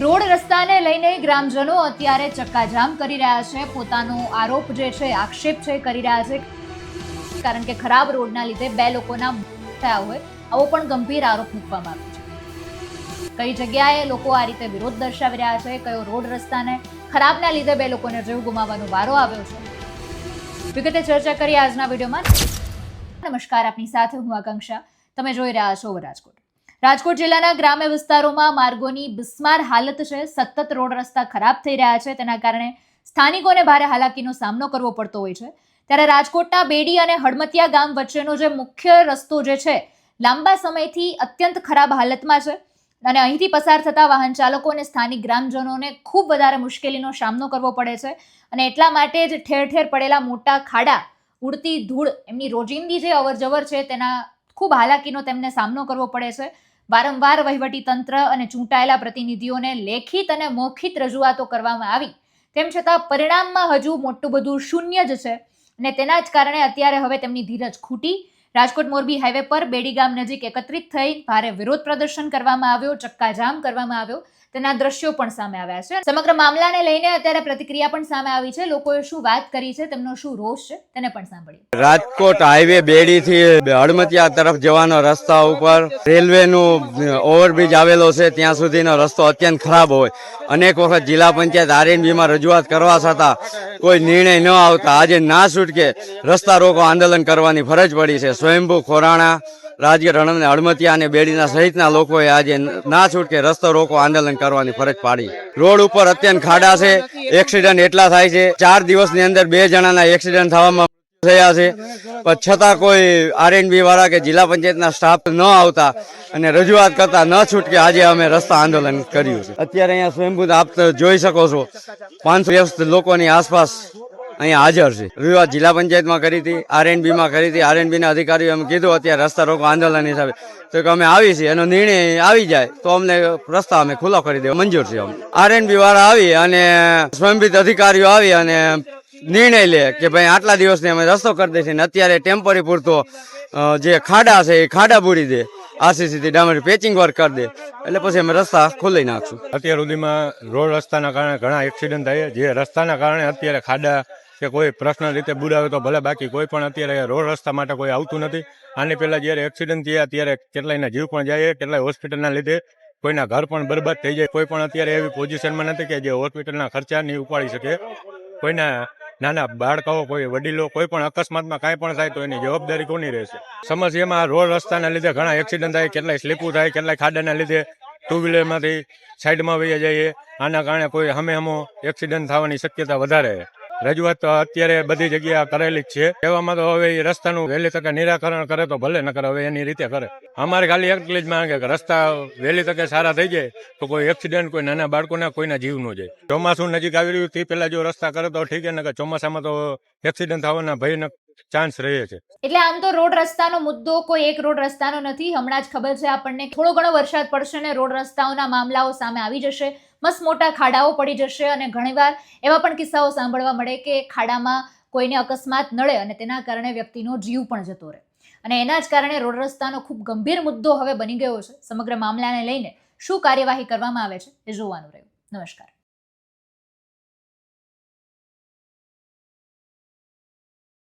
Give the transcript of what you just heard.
Road રસ્તાને લઈને ગ્રામજનો અત્યારે ચક્કાજામ કરી રહ્યા છે। પોતાનો આરોપ જે છે, આક્ષેપ છે કરી રહ્યા છે, કારણ કે ખરાબ રોડના લીધે 2 લોકોના મોત થયા હોય આવો પણ ગંભીર આરોપ મૂકવામાં આવ્યો છે। કઈ જગ્યાએ લોકો આ રીતે વિરોધ દર્શાવી રહ્યા છે, કયો રોડ રસ્તાને ખરાબના લીધે 2 લોકોને જીવ ગુમાવવાનો વારો આવ્યો છે, વિગતે ચર્ચા કરી આજના વિડીયોમાં। નમસ્કાર, આપની સાથે હું આકાંક્ષા, તમે જોઈ રહ્યા છો રાજકોટ। રાજકોટ જિલ્લાના ગ્રામ્ય વિસ્તારોમાં માર્ગોની બિસ્માર હાલત છે। સતત રોડ રસ્તા ખરાબ થઈ રહ્યા છે, તેના કારણે સ્થાનિકોને ભારે હાલાકીનો સામનો કરવો પડતો હોય છે। ત્યારે રાજકોટના બેડી અને હડમતિયા ગામ વચ્ચેનો જે મુખ્ય રસ્તો જે છે, લાંબા સમયથી અત્યંત ખરાબ હાલતમાં છે અને અહીંથી પસાર થતા વાહન ચાલકો અને સ્થાનિક ગ્રામજનોને ખૂબ વધારે મુશ્કેલીનો સામનો કરવો પડે છે અને એટલા માટે જ ઠેર ઠેર પડેલા મોટા ખાડા, ઉડતી ધૂળ, એમની રોજિંદી જે અવરજવર છે તેના ખૂબ હાલાકીનો તેમને સામનો કરવો પડે છે। વારંવાર વહીવટી તંત્ર અને ચૂંટાયેલા પ્રતિનિધિઓને લેખિત અને મૌખિક રજૂઆતો કરવામાં આવી, તેમ છતાં પરિણામમાં હજુ મોટું બધું શૂન્ય જ છે અને તેના જ કારણે અત્યારે હવે તેમની ધીરજ ખૂટી રાજકોટ મોરબી હાઈવે પર બેડી ગામ નજીક એકત્રિત થઈ ભારે વિરોધ પ્રદર્શન કરવામાં આવ્યો, ચક્કાજામ કરવામાં આવ્યો, તેના દ્રશ્યો પણ સામે આવ્યા છે। સમગ્ર મામલાને લઈને અત્યારે પ્રતિક્રિયા પણ સામે આવી છે। લોકોએ શું વાત કરી છે, તેમનો શું રોષ છે, તેને પણ સાંભળીએ। રાજકોટ હાઈવે બેડી થી હડમતિયા તરફ જવાનો રસ્તા ઉપર રેલવેનું ઓવરબ્રિજ આવેલો છે, ત્યાં સુધીનો રસ્તો અત્યંત ખરાબ હોય। અનેક વખત જિલ્લા પંચાયત આરએનબીમાં રજૂઆત કરવા છતાં કોઈ નિર્ણય ન આવતા આજે ના છૂટકે રસ્તા રોકો આંદોલન કરવાની ફરજ પડી છે। સ્વયંભૂ ખોરાણા, રાજગીર, હડમતિયા અને બેડીના સહિતના લોકોએ આજે ના છૂટકે રસ્તો રોકો આંદોલન કરવાની ફરજ પાડી। રોડ ઉપર અત્યંત ખાડા છે, એક્સિડન્ટ એટલા થાય છે, 4 દિવસની અંદર 2 જણાના એક્સિડન્ટ થવામાં થયા છે, પણ છતાં કોઈ આરએનબી વાળા કે જિલ્લા પંચાયતના સ્ટાફ ન આવતા અને રજૂઆત કરતા ન છૂટકે આજે અમે રસ્તા આંદોલન કર્યું છે। અત્યારે અહીંયા સ્વયંભૂ આપ જોઈ શકો છો, 500 લોકોની આસપાસ અહીંયા હાજર છે। રજૂઆત જિલ્લા પંચાયતમાં કરી હતી, આરએનબીમાં કરી હતી। આરએનબીના અધિકારીઓ એમ કીધું અત્યારે રસ્તા રોકો આંદોલન હિસાબે તો કે અમે આવી છીએ, એનો નિર્ણય આવી જાય તો અમને રસ્તા અમે ખુલ્લો કરી દેવા મંજૂર છે। આરએનબી વાળા આવી અને સંબંધિત અધિકારીઓ આવી અને નિર્ણય લે કે ભાઈ આટલા દિવસની અમે રસ્તો કરી દઈશું, અત્યારે ટેમ્પરરી પૂરતો જે ખાડા છે એ ખાડા પૂરી દે, આરસીસી ડામર પેચિંગ વર્ક કરી દે, એટલે પછી અમે રસ્તા ખોલી નાખશું। અત્યાર સુધીમાં રોડ રસ્તાના કારણે ઘણા એક્સિડન્ટ થાય, જે રસ્તાના કારણે અત્યારે ખાડા કે કોઈ પ્રશ્ન રીતે બુરાવે તો ભલે, બાકી કોઈ પણ અત્યારે રોડ રસ્તા માટે કોઈ આવતું નથી। આની પહેલા જ્યારે એક્સિડન્ટ થયા ત્યારે કેટલાયના જીવ પણ જાય, કેટલાય હોસ્પિટલના લીધે કોઈના ઘર પણ બરબાદ થઈ જાય। કોઈ પણ અત્યારે એવી પોઝિશનમાં નથી કે જે હોસ્પિટલના ખર્ચા નહીં ઉપાડી શકે। કોઈના નાના બાળકો, કોઈ વડીલો, કોઈ પણ અકસ્માતમાં કાંઈ પણ થાય તો એની જવાબદારી કોની રહેશે? સમસ્યામાં રોડ રસ્તાના લીધે ઘણા એક્સિડન્ટ થાય, કેટલાય સ્લીપો થાય, કેટલાય ખાડાના લીધે ટુ વ્હીલરમાંથી સાઈડમાં વહી જઈએ। આના કારણે કોઈ હમો એક્સિડન્ટ થવાની શક્યતા વધારે છે। રજૂઆત તો અત્યારે બધી જગ્યાએ કરેલી જ છે। એવામાં તો હવે એ રસ્તાનું વહેલી તકે નિરાકરણ કરે તો ભલે, નકર હવે એની રીતે કરે। અમારે ખાલી એટલી જ માંગે કે રસ્તા વહેલી તકે સારા થઈ જાય તો કોઈ એક્સિડન્ટ, કોઈ નાના બાળકોના કોઈના જીવ ન જાય। ચોમાસું નજીક આવી રહ્યું તે પહેલા જો રસ્તા કરે તો ઠીક છે, નકર ચોમાસામાં તો એક્સિડન્ટ થવાના ભયનક ચાન્સ રહે છે। એટલે આમ તો રોડ રસ્તાનો મુદ્દો કોઈ એક રોડ રસ્તાનો નથી। હમણાં જ ખબર છે આપણને, થોડો ઘણો વરસાદ પડશે ને રોડ રસ્તાઓના મામલાઓ સામે આવી જશે, મસ્ત મોટા ખાડાઓ પડી જશે અને ઘણીવાર એવા પણ કિસ્સાઓ સાંભળવા મળે કે ખાડામાં કોઈને અકસ્માત નડે અને તેના કારણે વ્યક્તિનો જીવ પણ જતો રહે અને એના જ કારણે રોડ રસ્તાનો ખૂબ ગંભીર મુદ્દો હવે બની ગયો છે। સમગ્ર મામલાને લઈને શું કાર્યવાહી કરવામાં આવે છે એ જોવાનું રહ્યું। નમસ્કાર।